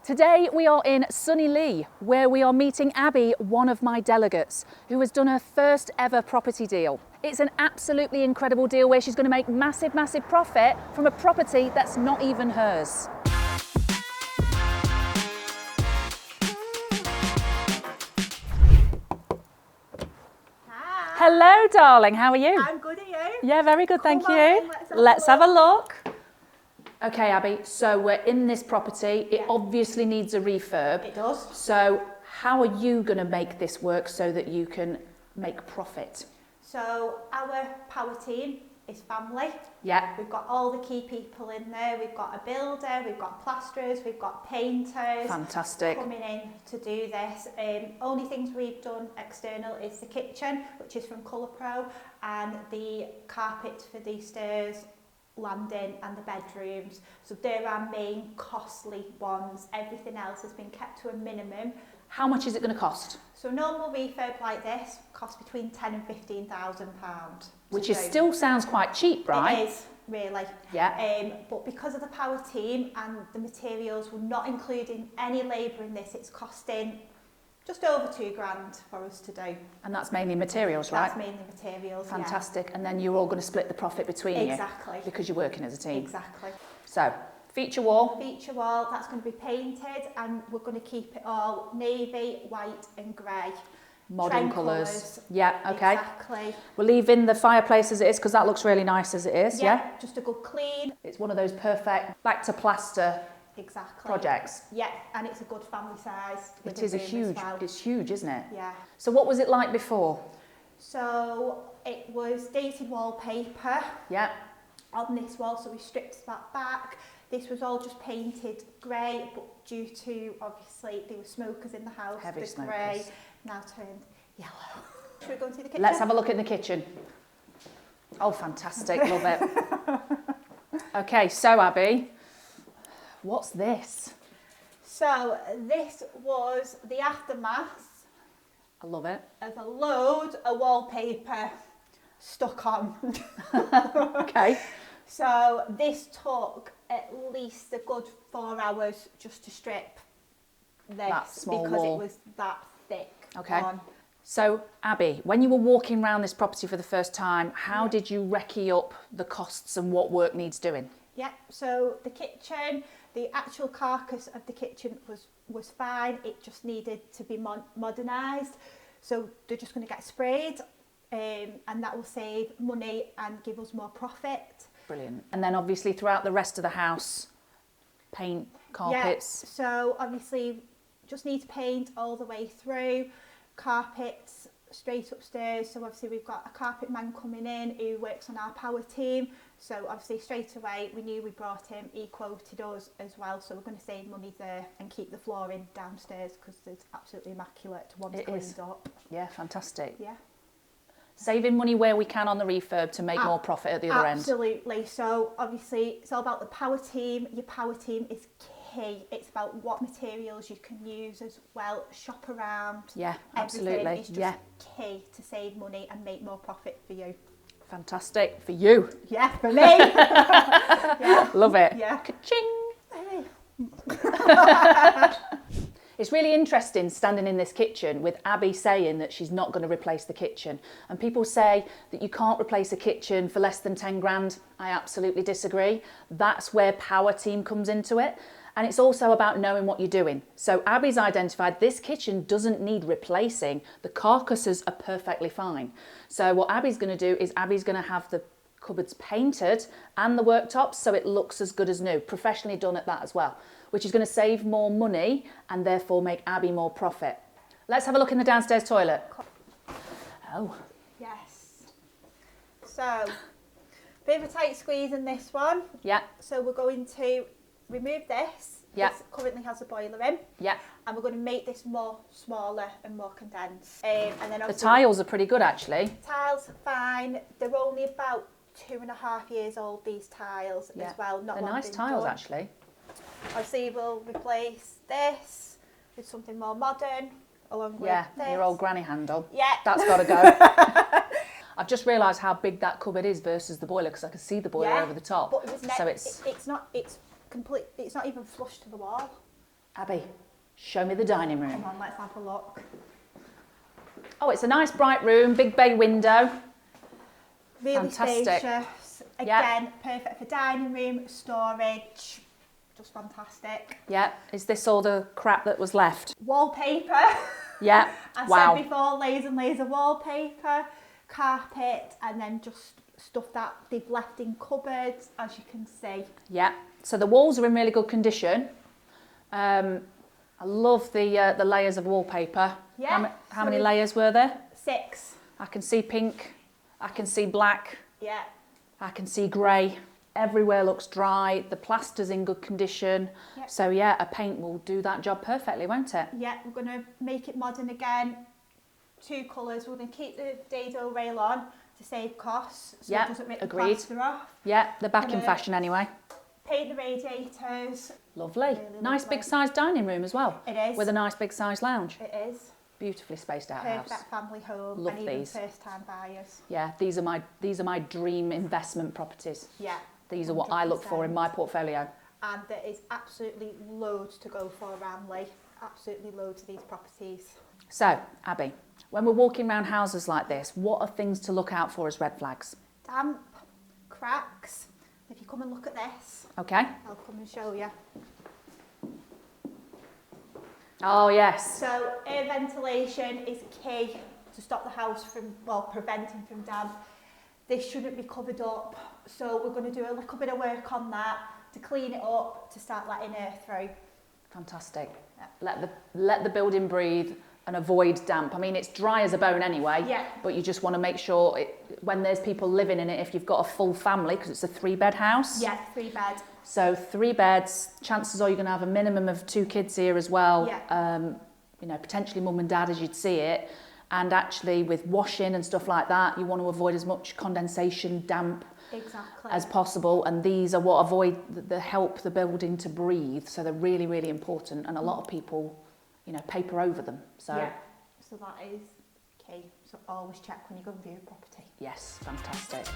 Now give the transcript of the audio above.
Today we are in Sunny Lee, where we are meeting Abby, one of my delegates, who has done her first ever property deal. It's an absolutely incredible deal where she's going to make massive profit from a property that's not even hers. Hi. Hello, darling. How are you? I'm good, are you? Yeah, very good, thank Come you. on in, Let's have a look. Okay, Abby, so we're in this property. It obviously needs a refurb. It does. So how are you going to make this work so that you can make profit? So our power team is family. Yeah. We've got all the key people in there. We've got a builder, we've got plasterers, we've got painters. Fantastic. Coming in to do this. Only things we've done external is the kitchen, which is from Colour Pro, and the carpet for the stairs, landing and the bedrooms. So they're our main costly ones. Everything else has been kept to a minimum. How much is it going to cost? So normal refurb like this costs between £10,000 and £15,000. Which is still sounds quite cheap, right? It is, really. Yeah. But because of the power team and the materials, we're not including any labour in this. It's costing just over £2,000 for us to do. And that's mainly materials, right? That's mainly materials. Fantastic. And then you're all going to split the profit between you. Exactly. Because you're working as a team. Exactly. So, feature wall. Feature wall, that's going to be painted, and we're going to keep it all navy, white and grey. Modern colours. Yeah, okay. Exactly. We'll leave in the fireplace as it is because that looks really nice as it is, yeah? Just a good clean. It's one of those perfect back to plaster projects. Yeah, and it's a good family size. It is it's huge, isn't it? Yeah. So what was it like before? So it was dated wallpaper. Yeah. On this wall, so we stripped that back. This was all just painted grey, but due to, obviously, there were smokers in the house, Heavy the smokers. grey now turned yellow. Should we go and see the kitchen? Let's have a look in the kitchen. Oh, fantastic, love it. Okay, so Abby, what's this? So this was the aftermath. I love it. Of a load of wallpaper stuck on. Okay. So this took at least a good 4 hours just to strip this That small because wall. it was that thick. Okay. On. So Abby, when you were walking around this property for the first time, how did you recce up the costs and what work needs doing? Yeah, so the kitchen, the actual carcass of the kitchen was fine. It just needed to be modernised. So they're just going to get sprayed, and that will save money and give us more profit. Brilliant. And then obviously throughout the rest of the house, paint, carpets. Yeah, so obviously just need to paint all the way through, carpets straight upstairs. So obviously we've got a carpet man coming in who works on our power team. So obviously straight away we knew we brought him, he quoted us as well. So we're going to save money there and keep the flooring downstairs because it's absolutely immaculate once cleaned up. Yeah, fantastic. Yeah. Saving money where we can on the refurb to make more profit at the other end. Absolutely. So obviously it's all about the power team. Your power team is key. It's about what materials you can use as well. Shop around. Yeah, absolutely. Everything is just key to save money and make more profit for you. Fantastic. For you. Yeah, for me. Yeah. Love it. Yeah. Ka-ching. Hey. It's really interesting standing in this kitchen with Abby saying that she's not going to replace the kitchen. And people say that you can't replace a kitchen for less than 10 grand. I absolutely disagree. That's where power team comes into it. And it's also about knowing what you're doing. So Abby's identified this kitchen doesn't need replacing. The carcasses are perfectly fine. So what Abby's going to do is Abby's going to have the cupboards painted and the worktops so it looks as good as new, professionally done at that as well, which is going to save more money and therefore make Abby more profit. Let's have a look in the downstairs toilet. Oh. Yes. So, bit of a tight squeeze in this one. Yeah. So we're going to remove this. Yeah. This currently has a boiler in. Yeah. And we're going to make this more smaller and more condensed. And then The tiles are pretty good actually. Tiles are fine. They're only about 2.5 years old, these tiles as well. They're nice tiles done. actually. Obviously we'll replace this with something more modern along with this. Your old granny handle. Yeah. That's got to go. I've just realised how big that cupboard is versus the boiler because I can see the boiler over the top. But So it's not even flush to the wall. Abby, show me the dining room. Come on, let's have a look. Oh, it's a nice bright room, big bay window. Really Fantastic. spacious. Yeah. Again, perfect for dining room, storage. Just fantastic. Yeah, is this all the crap that was left? Wallpaper. Yeah, I wow. said before, layers and layers of wallpaper, carpet, and then just stuff that they've left in cupboards, as you can see. Yeah, so the walls are in really good condition. I love the layers of wallpaper. Yeah. How many layers were there? 6. I can see pink, I can see black, Yeah. I can see grey. Everywhere looks dry, the plaster's in good condition. Yep. So yeah, a paint will do that job perfectly, won't it? Yeah, we're going to make it modern again. 2 colours. We're going to keep the dado rail on to save costs, so Yeah, it doesn't rip agreed. the plaster off. Yeah, they're back in Gonna fashion anyway. Paint the radiators. Lovely. Really Nice lovely. big sized dining room as well. It is. With a nice big sized lounge. It is. Beautifully spaced out Perfect house. family home. Love and even these. first time buyers. Yeah, these are my dream investment properties. Yeah. These are what I look for in my 100%. portfolio. And there is absolutely loads to go for around Lee. Absolutely loads of these properties. So, Abby, when we're walking around houses like this, what are things to look out for as red flags? Damp, cracks. If you come and look at this, Okay. I'll come and show you. Oh yes. So air ventilation is key to stop the house from, well, preventing from damp. This shouldn't be covered up. So we're going to do a little bit of work on that to clean it up, to start letting air through. Fantastic. Yeah. Let the building breathe and avoid damp. I mean, it's dry as a bone anyway. Yeah. But you just want to make sure when there's people living in it, if you've got a full family, because it's a 3-bed house. Yeah, 3 bed. So 3 beds, chances are you're going to have a minimum of 2 kids here as well. Yeah. You know, potentially mum and dad as you'd see it. And actually with washing and stuff like that, you want to avoid as much condensation, damp Exactly. as possible. And these are what help the building to breathe. So they're really, really important. And a lot of people, you know, paper over them. So Yeah. So that is key. So always check when you go and view a property. yes, fantastic.